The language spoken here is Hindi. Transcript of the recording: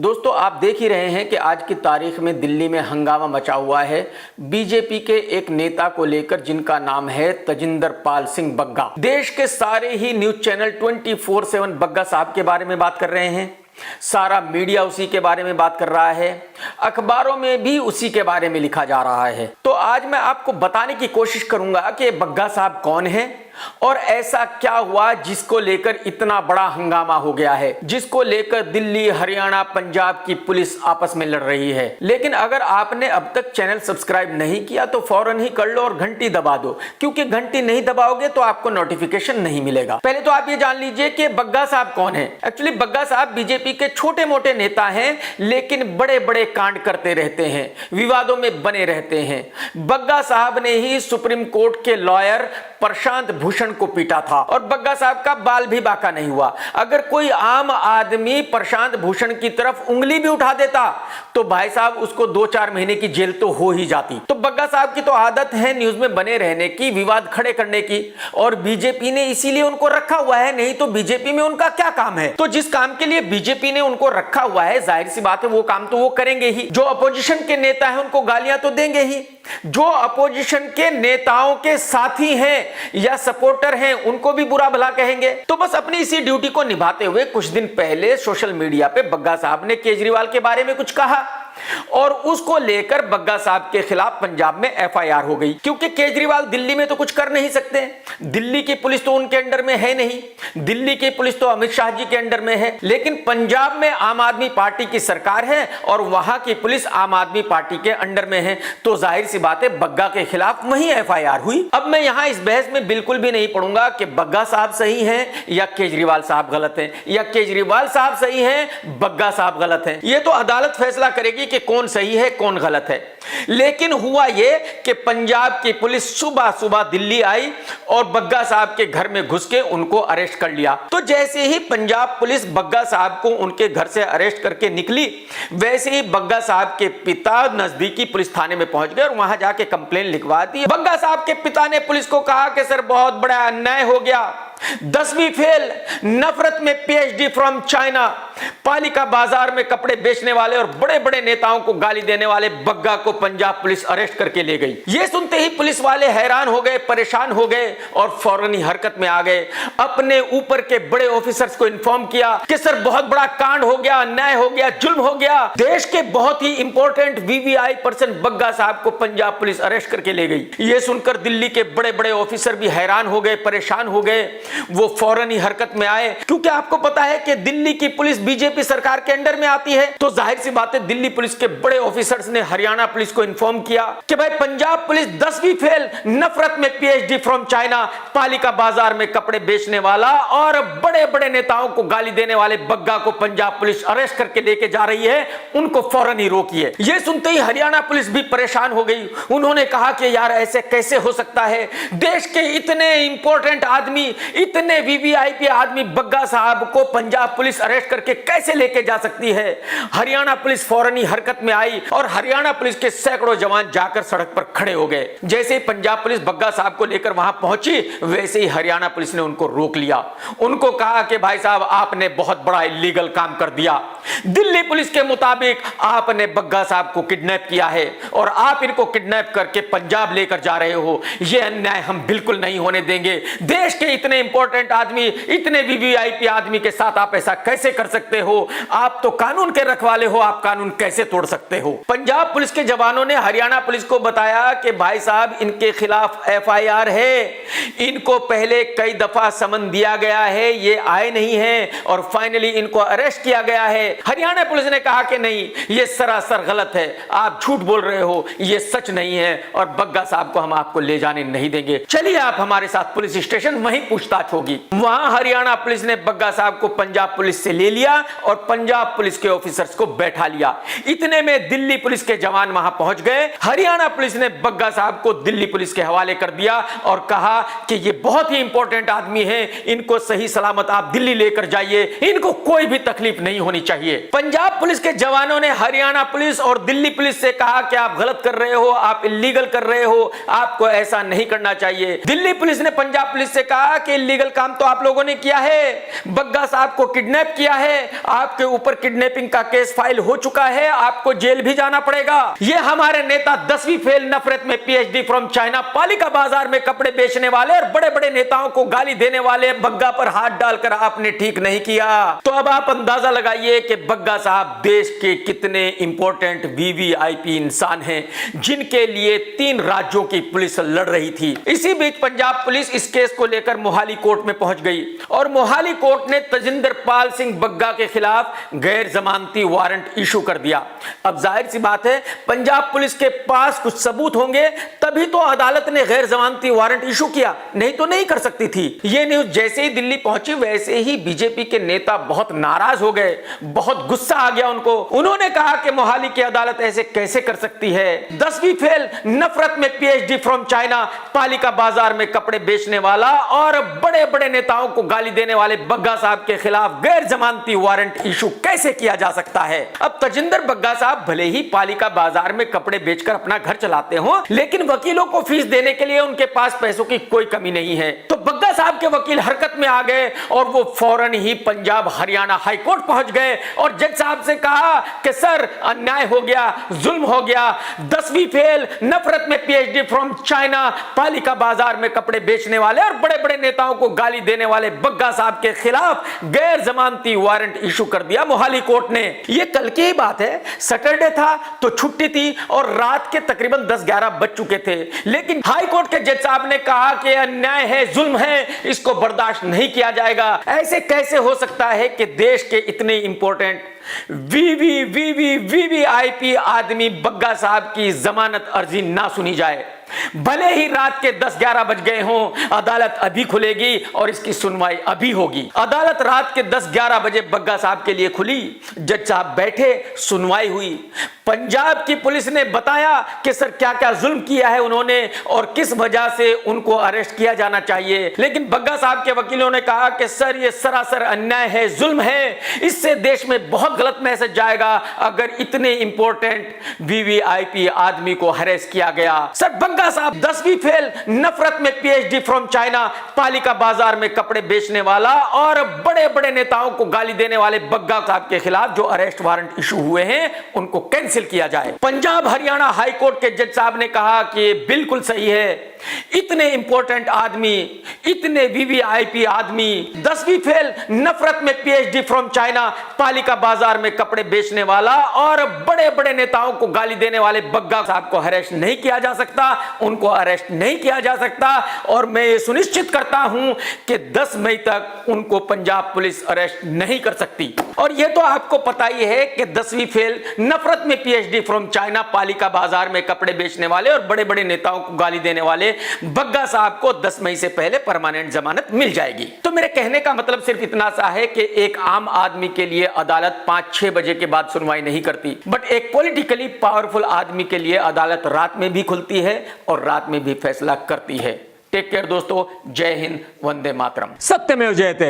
दोस्तों आप देख ही रहे हैं कि आज की तारीख में दिल्ली में हंगामा मचा हुआ है बीजेपी के एक नेता को लेकर जिनका नाम है तजिंदर पाल सिंह बग्गा। देश के सारे ही न्यूज चैनल 24/7 बग्गा साहब के बारे में बात कर रहे हैं, सारा मीडिया उसी के बारे में बात कर रहा है, अखबारों में भी उसी के बारे में लिखा जा रहा है। तो आज मैं आपको बताने की कोशिश करूंगा कि बग्गा साहब कौन है और ऐसा क्या हुआ जिसको लेकर इतना बड़ा हंगामा हो गया है, जिसको लेकर दिल्ली, हरियाणा, पंजाब की पुलिस आपस में लड़ रही है। लेकिन अगर आपने अब तक चैनल सब्सक्राइब नहीं किया तो फौरन ही कर लो और घंटी दबा दो, क्योंकि घंटी नहीं दबाओगे तो आपको नोटिफिकेशन नहीं मिलेगा। पहले तो आप ये जान लीजिए कि बग्गा साहब कौन है। एक्चुअली बग्गा साहब बीजेपी के छोटे मोटे नेता हैं, लेकिन बड़े बड़े कांड करते रहते हैं, विवादों में बने रहते हैं। बग्गा साहब ने ही सुप्रीम कोर्ट के लॉयर प्रशांत भूषण को पीटा था और बग्गा साहब का बाल भी बाका नहीं हुआ। अगर कोई आम आदमी प्रशांत भूषण की तरफ उंगली भी उठा देता तो भाई साहब उसको 2-4 महीने की जेल तो हो ही जाती। तो बग्गा साहब की तो आदत है न्यूज में बने रहने की, विवाद खड़े करने की, और बीजेपी ने इसीलिए उनको रखा हुआ है, नहीं तो बीजेपी में उनका क्या काम है। तो जिस काम के लिए बीजेपी ने उनको रखा हुआ है, जाहिर सी बात है वो काम तो वो करेंगे ही। जो अपोजिशन के नेता है उनको गालियां तो देंगे ही, जो अपोजिशन के नेताओं के साथी हैं या सपोर्टर हैं उनको भी बुरा भला कहेंगे। तो बस अपनी इसी ड्यूटी को निभाते हुए कुछ दिन पहले सोशल मीडिया पे बग्गा साहब ने केजरीवाल के बारे में कुछ कहा और उसको लेकर बग्गा साहब के खिलाफ पंजाब में एफआईआर हो गई, क्योंकि केजरीवाल दिल्ली में तो कुछ कर नहीं सकते। दिल्ली की पुलिस तो उनके अंडर में है नहीं, दिल्ली की पुलिस तो अमित शाह जी के अंडर में है, लेकिन पंजाब में आम आदमी पार्टी की सरकार है और वहां की पुलिस आम आदमी पार्टी के अंडर में है। तो जाहिर सी बात है बग्गा के खिलाफ वही एफआईआर हुई। अब मैं यहां इस बहस में बिल्कुल भी नहीं पड़ूंगा कि बग्गा साहब सही हैं या केजरीवाल साहब गलत हैं, या केजरीवाल साहब सही हैं बग्गा साहब गलत हैं। यह तो अदालत फैसला करेगी कि कौन सही है कौन गलत है। लेकिन हुआ यह कि पंजाब की पुलिस सुबह सुबह दिल्ली आई और बग्गा साहब के घर में घुस के उनको अरेस्ट कर लिया। तो जैसे ही पंजाब पुलिस बग्गा साहब को उनके घर से अरेस्ट करके निकली, वैसे ही बग्गा साहब के पिता नजदीकी पुलिस थाने में पहुंच गए और वहां जाके कंप्लेन लिखवा दी। बग्गा साहब के पिता ने पुलिस को कहा कि सर बहुत बड़ा अन्याय हो गया, 10वीं फेल, नफरत में पीएचडी फ्रॉम चाइना, पालिका बाजार में कपड़े बेचने वाले और बड़े बड़े नेताओं को गाली देने वाले बग्गा को पंजाब पुलिस अरेस्ट करके ले गई। यह सुनते ही पुलिस वाले हैरान हो गए, परेशान हो गए और फौरन ही हरकत में आ गए। अपने ऊपर के बड़े ऑफिसर्स को इन्फॉर्म किया कि सर बहुत बड़ा कांड हो गया, अन्याय हो गया, जुल्म हो गया। देश के बहुत ही इंपॉर्टेंट वीवीआई पर्सन बग्गा साहब को पंजाब पुलिस अरेस्ट करके ले गई। यह सुनकर दिल्ली के बड़े बड़े ऑफिसर भी हैरान हो गए, परेशान हो गए। वो फौरन ही हरकत में आए, क्योंकि आपको पता है कि दिल्ली की पुलिस बीजेपी सरकार के अंडर में आती है। तो जाहिर सी बात है दिल्ली पुलिस के बड़े ऑफिसर्स ने हरियाणा पुलिस को इन्फॉर्म किया कि भाई पंजाब पुलिस 10वीं फेल, नफरत में पीएचडी फ्रॉम चाइना, पालिका बाजार में कपड़े बेचने वाला और बड़े बड़े नेताओं को गाली देने वाले बग्गा को पंजाब पुलिस अरेस्ट करके लेके जा रही है, उनको फौरन ही रोकिए। यह सुनते ही हरियाणा पुलिस भी परेशान हो गई। उन्होंने कहा कि यार ऐसे कैसे हो सकता है, देश के इतने इंपॉर्टेंट आदमी, इतने वीवीआईपी आदमी बग्गा साहब को पंजाब पुलिस अरेस्ट करके कैसे लेके जा सकती है। हरियाणा पुलिस फौरन ही हरकत में आई और हरियाणा पुलिस के सैकड़ों जवान जाकर सड़क पर खड़े हो गए। जैसे ही पंजाब पुलिस बग्गा साहब को लेकर वहां पहुंची, वैसे ही हरियाणा पुलिस ने उनको रोक लिया। उनको कहा कि भाई साहब आपने बहुत बड़ा इलीगल काम कर दिया। दिल्ली पुलिस के मुताबिक आपने बग्गा साहब को किडनैप किया है और आप इनको किडनैप करके पंजाब लेकर जा रहे हो। यह अन्याय हम बिल्कुल नहीं होने देंगे। देश के इतने इंपॉर्टेंट आदमी, इतने वीवीआईपी आदमी के साथ आप ऐसा कैसे कर सकते हो? आप तो कानून के रखवाले हो, आप कानून कैसे तोड़ सकते हो? पंजाब पुलिस के जवानों ने हरियाणा पुलिस को बताया कि भाई साहब इनके खिलाफ एफआईआर है, इनको पहले कई दफा समन दिया गया है, ये आए नहीं है और फाइनली इनको अरेस्ट किया गया है। हरियाणा पुलिस ने कहा कि नहीं, ये सरासर गलत है, आप झूठ बोल रहे हो, ये सच नहीं है और बग्गा साहब को हम आपको ले जाने नहीं देंगे, चलिए आप हमारे साथ पुलिस स्टेशन, वहीं पूछताछ होगी। वहां हरियाणा पुलिस ने बग्गा साहब को पंजाब पुलिस से ले लिया और पंजाब पुलिस के ऑफिसर्स को बैठा लिया। इतने में दिल्ली पुलिस के जवान वहां वहां पहुंच गए। हरियाणा पुलिस ने बग्गा साहब को दिल्ली पुलिस के हवाले कर दिया और कहा कि ये बहुत ही इंपॉर्टेंट आदमी है, इनको सही सलामत आप दिल्ली लेकर जाइए, इनको कोई भी तकलीफ नहीं होनी चाहिए। पंजाब पुलिस के जवानों ने हरियाणा पुलिस और दिल्ली पुलिस से कहा कि आप गलत कर रहे हो, आप इलीगल कर रहे हो, आपको ऐसा नहीं करना चाहिए। दिल्ली पुलिस ने पंजाब पुलिस से कहा कि इलीगल काम तो आप लोगों ने किया है, बग्गा साहब को किडनैप किया है, आपके ऊपर किडनैपिंग का केस फाइल हो चुका है, आपको जेल भी जाना पड़ेगा। ये हमारे नेता 10वीं फेल, नफरत में पीएचडी फ्रॉम चाइना, पालिका बाजार में कपड़े बेचने वाले और बड़े बड़े नेताओं को गाली देने वाले बग्गा पर हाथ डालकर आपने ठीक नहीं किया। तो अब आप अंदाजा लगाइए कि बग्गा साहब देश के कितने इंपॉर्टेंट वीवीआईपी इंसान हैं, जिनके लिए 3 राज्यों की पुलिस लड़ रही थी। इसी बीच पंजाब पुलिस इस केस को लेकर मोहाली कोर्ट में पहुंच गई और मोहाली कोर्ट ने तजिंदर पाल सिंह बग्गा के खिलाफ गैर जमानती वारंट इशू कर दिया। अब जाहिर सी बात है, पंजाब पुलिस के पास कुछ सबूत होंगे तभी तो अदालत ने गैर जमानती वारंट इशू किया, नहीं तो नहीं कर सकती थी। यह न्यूज जैसे ही दिल्ली पहुंची वैसे ही बीजेपी के नेता बहुत नाराज हो गए, बहुत गुस्सा आ गया उनको। उन्होंने कहा कि मोहाली की अदालत ऐसे कैसे कर सकती है। 10वीं फेल, नफरत में पीएचडी फ्रॉम चाइना, पालिका बाजार में कपड़े बेचने वाला और बड़े बड़े नेताओं को गाली देने वाले बग्गा साहब के खिलाफ गैर जमानती वारंट इशू कैसे किया जा सकता है। अब तजिंदर बग्गा साहब भले ही पालिका बाजार में कपड़े बेचकर अपना घर चलाते हो, लेकिन वकीलों को फीस देने के लिए उनके पास पैसों की कोई कमी नहीं है। तो बग्गा साहब के वकील हरकत में आ गए और वो फौरन ही पंजाब हरियाणा हाई कोर्ट पहुंच गए और जज साहब से कहा कि सर अन्याय हो गया, जुल्म हो गया, 10वीं फेल, नफरत में पीएचडी फ्रॉम चाइना, पालिका बाजार में कपड़े बेचने वाले और बड़े बड़े नेताओं को गाली देने वाले बग्गा साहब के खिलाफ गैर जमानती वारंट इशू कर दिया मोहाली कोर्ट ने। यह कल की ही बात है, सैटरडे था तो छुट्टी थी और रात के तकरीबन 10-11 बज चुके थे, लेकिन हाई कोर्ट के जज साहब ने कहा कि अन्याय है, जुल्म है, इसको बर्दाश्त नहीं किया जाएगा। ऐसे कैसे हो सकता है कि देश के इतने इंपॉर्टेंट वीवीआईपी आदमी बग्गा साहब की जमानत अर्जी ना सुनी जाए। भले ही रात के 10-11 बज गए हों, अदालत अभी खुलेगी और इसकी सुनवाई अभी होगी। अदालत रात के 10-11 बजे बग्गा साहब के लिए खुली, जज साहब बैठे, सुनवाई हुई। पंजाब की पुलिस ने बताया कि सर क्या क्या जुल्म किया है उन्होंने और किस वजह से उनको अरेस्ट किया जाना चाहिए, लेकिन बग्गा साहब के वकीलों ने कहा कि सर ये सरासर अन्याय है, जुल्म है, इससे देश में बहुत गलत मैसेज जाएगा अगर इतने इंपॉर्टेंट वीवीआईपी आदमी को हरेस किया गया। सर बग्गा साहब 10वीं फेल, नफरत में पीएचडी फ्रॉम चाइना, पालिका बाजार में कपड़े बेचने वाला और बड़े बड़े नेताओं को गाली देने वाले बग्गा साहब के खिलाफ जो अरेस्ट वारंट इशू हुए हैं उनको कैंसिल किया जाए। पंजाब हरियाणा हाई कोर्ट के जज साहब ने कहा कि बिल्कुल सही है, इतने इंपॉर्टेंट आदमी, इतने वीवीआईपी आदमी, 10वीं फेल, नफरत में पीएचडी फ्रॉम चाइना, पालिका बाजार में कपड़े बेचने वाला और बड़े बड़े नेताओं को गाली देने वाले बग्गा साहब को अरेस्ट नहीं किया जा सकता, उनको अरेस्ट नहीं किया जा सकता और मैं ये सुनिश्चित करता हूं कि 10 मई तक उनको पंजाब पुलिस अरेस्ट नहीं कर सकती। और यह तो आपको पता ही है कि 10वीं फेल, नफरत में पीएचडी फ्रॉम चाइना, पालिका बाजार में कपड़े बेचने वाले और बड़े बड़े नेताओं को गाली देने वाले बग्गा साहब को 10 मई से पहले परमानेंट जमानत मिल जाएगी। तो मेरे कहने का मतलब सिर्फ इतना सा है कि एक आम आदमी के लिए अदालत 5-6 बजे के बाद सुनवाई नहीं करती, बट एक पॉलिटिकली पावरफुल आदमी के लिए अदालत रात में भी खुलती है और रात में भी फैसला करती है। टेक केयर दोस्तों, जय हिंद, वंदे मातरम, सत्यमेव जयते।